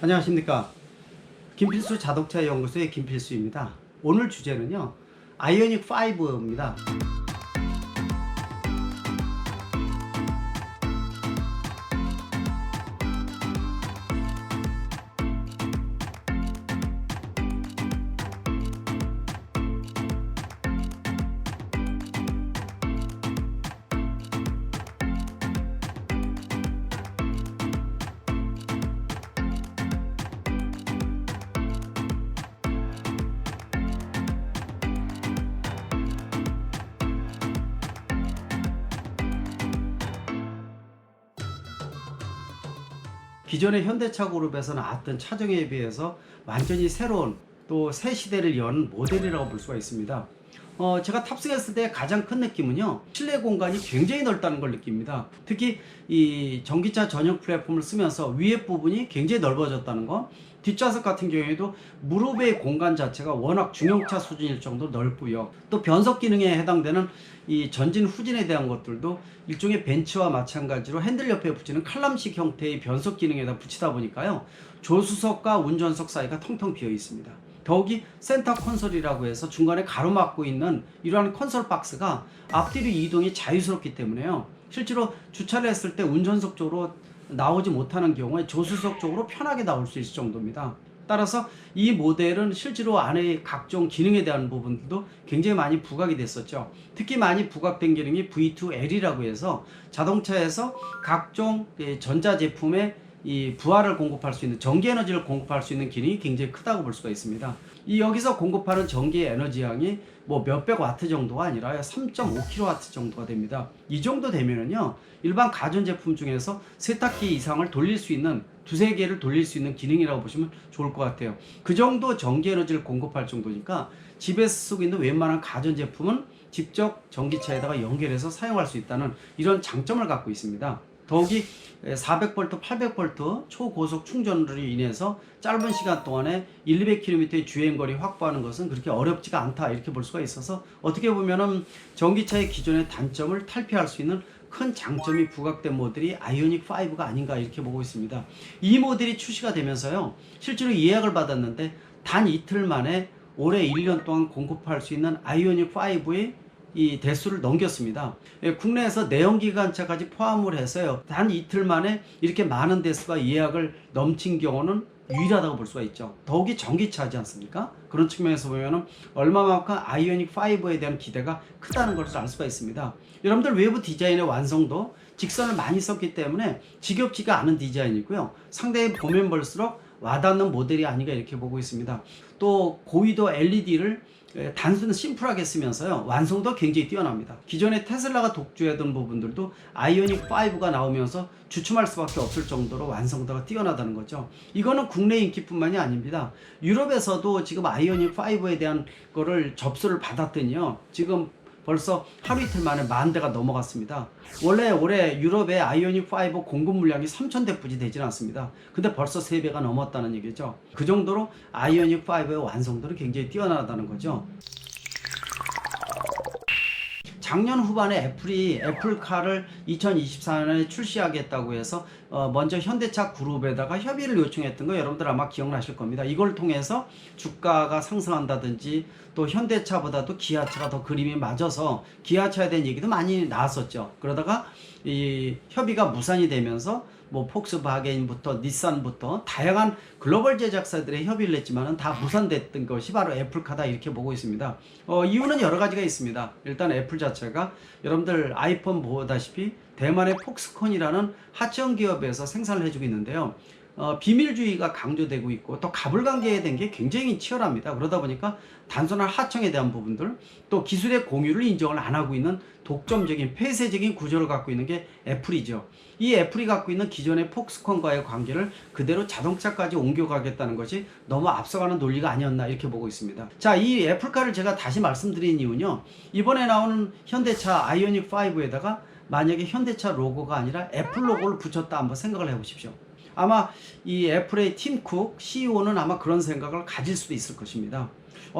안녕하십니까. 김필수 자동차 연구소의 김필수입니다. 오늘 주제는요, 아이오닉 5입니다. 기존의 현대차 그룹에서 나왔던 차종에 비해서 완전히 새로운 또 새 시대를 연 모델이라고 볼 수가 있습니다. 제가 탑승했을 때 가장 큰 느낌은요, 실내 공간이 굉장히 넓다는 걸 느낍니다. 특히 이 전기차 전용 플랫폼을 쓰면서 위에 부분이 굉장히 넓어졌다는 거, 뒷좌석 같은 경우에도 무릎의 공간 자체가 워낙 중형차 수준일 정도로 넓고요. 또 변속 기능에 해당되는 이 전진 후진에 대한 것들도 일종의 벤츠와 마찬가지로 핸들 옆에 붙이는 칼럼식 형태의 변속 기능에다 붙이다 보니까요, 조수석과 운전석 사이가 텅텅 비어 있습니다. 더욱이 센터 콘솔이라고 해서 중간에 가로막고 있는 이러한 콘솔 박스가 앞뒤로 이동이 자유스럽기 때문에요, 실제로 주차를 했을 때 운전석 쪽으로 나오지 못하는 경우에 조수석 쪽으로 편하게 나올 수 있을 정도입니다. 따라서 이 모델은 실제로 안의 각종 기능에 대한 부분들도 굉장히 많이 부각이 됐었죠. 특히 많이 부각된 기능이 V2L이라고 해서 자동차에서 각종 전자제품의 이 부하를 공급할 수 있는, 전기 에너지를 공급할 수 있는 기능이 굉장히 크다고 볼 수가 있습니다. 이 여기서 공급하는 전기 에너지 양이 뭐 몇백 와트 정도가 아니라 3.5kW 정도가 됩니다. 이 정도 되면은요, 일반 가전제품 중에서 세탁기 이상을 돌릴 수 있는, 두세 개를 돌릴 수 있는 기능이라고 보시면 좋을 것 같아요. 그 정도 전기 에너지를 공급할 정도니까 집에서 쓰고 있는 웬만한 가전제품은 직접 전기차에다가 연결해서 사용할 수 있다는 이런 장점을 갖고 있습니다. 더욱이 400V, 800V 초고속 충전으로 인해서 짧은 시간 동안에 200km의 주행거리 확보하는 것은 그렇게 어렵지가 않다, 이렇게 볼 수가 있어서 어떻게 보면은 전기차의 기존의 단점을 탈피할 수 있는 큰 장점이 부각된 모델이 아이오닉 5가 아닌가, 이렇게 보고 있습니다. 이 모델이 출시가 되면서요, 실제로 예약을 받았는데 단 이틀 만에 올해 1년 동안 공급할 수 있는 아이오닉 5의 이 대수를 넘겼습니다. 국내에서 내연기관차까지 포함을 해서요, 단 이틀 만에 이렇게 많은 대수가 예약을 넘친 경우는 유일하다고 볼 수가 있죠. 더욱이 전기차지 않습니까? 그런 측면에서 보면은 얼마만큼 아이오닉 5에 대한 기대가 크다는 것을 알 수가 있습니다. 여러분들 외부 디자인의 완성도, 직선을 많이 썼기 때문에 지겹지가 않은 디자인이고요, 상당히 보면 볼수록 와닿는 모델이 아닌가, 이렇게 보고 있습니다. 또 고위도 LED를 단순 심플하게 쓰면서요, 완성도 굉장히 뛰어납니다. 기존에 테슬라가 독주했던 부분들도 아이오닉 5가 나오면서 주춤할 수밖에 없을 정도로 완성도가 뛰어나다는 거죠. 이거는 국내 인기뿐만이 아닙니다. 유럽에서도 지금 아이오닉 5에 대한 거를 접수를 받았더니요, 지금 벌써 하루 이틀 만에 10,000대가 넘어갔습니다. 원래 올해 유럽의 아이오닉 5 공급 물량이 3,000대뿐이 되지는 않습니다. 근데 벌써 3배가 넘었다는 얘기죠. 그 정도로 아이오닉 5의 완성도는 굉장히 뛰어나다는 거죠. 작년 후반에 애플이 애플카를 2024년에 출시하겠다고 해서 먼저 현대차 그룹에다가 협의를 요청했던 거 여러분들 아마 기억나실 겁니다. 이걸 통해서 주가가 상승한다든지, 또 현대차보다도 기아차가 더 그림이 맞아서 기아차에 대한 얘기도 많이 나왔었죠. 그러다가 이 협의가 무산이 되면서 뭐 폭스바겐부터 닛산부터 다양한 글로벌 제작사들의 협의를 했지만은 다 무산됐던 것이 바로 애플카다, 이렇게 보고 있습니다. 이유는 여러 가지가 있습니다. 일단 애플 자체가 여러분들 아이폰 보다시피 대만의 폭스콘이라는 하청 기업에서 생산을 해주고 있는데요, 비밀주의가 강조되고 있고 또 가불관계에 대한 게 굉장히 치열합니다. 그러다 보니까 단순한 하청에 대한 부분들, 또 기술의 공유를 인정을 안 하고 있는 독점적인 폐쇄적인 구조를 갖고 있는 게 애플이죠. 이 애플이 갖고 있는 기존의 폭스콘과의 관계를 그대로 자동차까지 옮겨가겠다는 것이 너무 앞서가는 논리가 아니었나, 이렇게 보고 있습니다. 자, 이 애플카를 제가 다시 말씀드린 이유는요, 이번에 나오는 현대차 아이오닉 5에다가 만약에 현대차 로고가 아니라 애플 로고를 붙였다, 한번 생각을 해보십시오. 아마 이 애플의 팀 쿡 CEO는 아마 그런 생각을 가질 수도 있을 것입니다.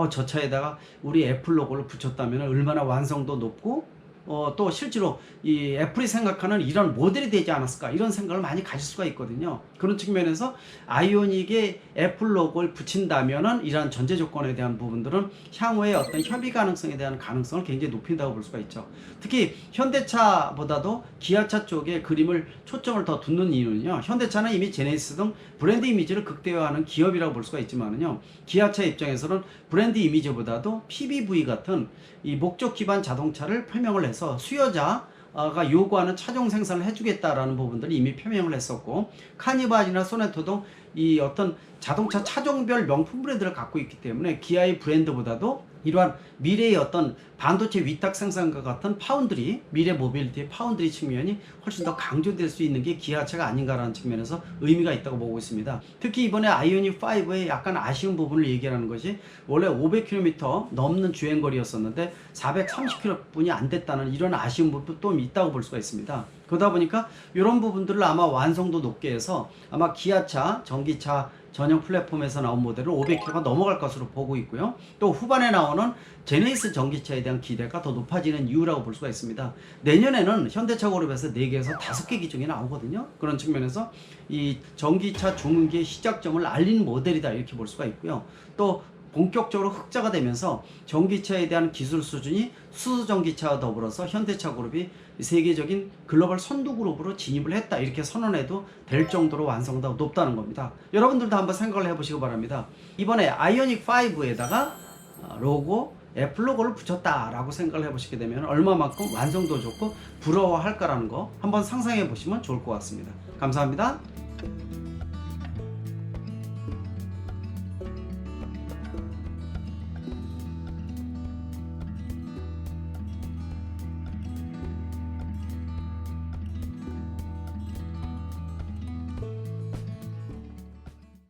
저 차에다가 우리 애플 로고를 붙였다면 얼마나 완성도 높고 또 실제로 이 애플이 생각하는 이런 모델이 되지 않았을까 이런 생각을 많이 가질 수가 있거든요. 그런 측면에서 아이오닉에 애플 로고를 붙인다면은 이러한 전제 조건에 대한 부분들은 향후에 어떤 협의 가능성에 대한 가능성을 굉장히 높인다고 볼 수가 있죠. 특히 현대차보다도 기아차 쪽에 그림을 초점을 더 두는 이유는요. 현대차는 이미 제네시스 등 브랜드 이미지를 극대화하는 기업이라고 볼 수가 있지만은요. 기아차 입장에서는 브랜드 이미지보다도 PBV 같은 이 목적 기반 자동차를 표명을 해서 수요자가 요구하는 차종 생산을 해주겠다라는 부분들을 이미 표명을 했었고, 카니발이나 소네토 등 이 어떤 자동차 차종별 명품 브랜드를 갖고 있기 때문에 기아의 브랜드보다도 이러한 미래의 어떤 반도체 위탁 생산과 같은 파운드리, 미래 모빌리티의 파운드리 측면이 훨씬 더 강조될 수 있는 게 기아차가 아닌가라는 측면에서 의미가 있다고 보고 있습니다. 특히 이번에 아이오닉 5의 약간 아쉬운 부분을 얘기하는 것이 원래 500km 넘는 주행거리였었는데 430km뿐이 안 됐다는 이런 아쉬운 부분도 또 있다고 볼 수가 있습니다. 그러다 보니까 이런 부분들을 아마 완성도 높게 해서 아마 기아차, 전기차 전용 플랫폼에서 나온 모델은 500km가 넘어갈 것으로 보고 있고요. 또 후반에 나오는 제네시스 전기차에 대한 기대가 더 높아지는 이유라고 볼 수가 있습니다. 내년에는 현대차 그룹에서 4개에서 5개 기종이 나오거든요. 그런 측면에서 이 전기차 중흥기의 시작점을 알린 모델이다 이렇게 볼 수가 있고요. 또 본격적으로 흑자가 되면서 전기차에 대한 기술 수준이 수소전기차와 더불어서 현대차 그룹이 세계적인 글로벌 선두 그룹으로 진입을 했다 이렇게 선언해도 될 정도로 완성도가 높다는 겁니다. 여러분들도 한번 생각을 해보시기 바랍니다. 이번에 아이오닉 5에다가 로고 애플 로고를 붙였다라고 생각을 해보시게 되면 얼마만큼 완성도 좋고 부러워할까라는 거 한번 상상해 보시면 좋을 것 같습니다. 감사합니다.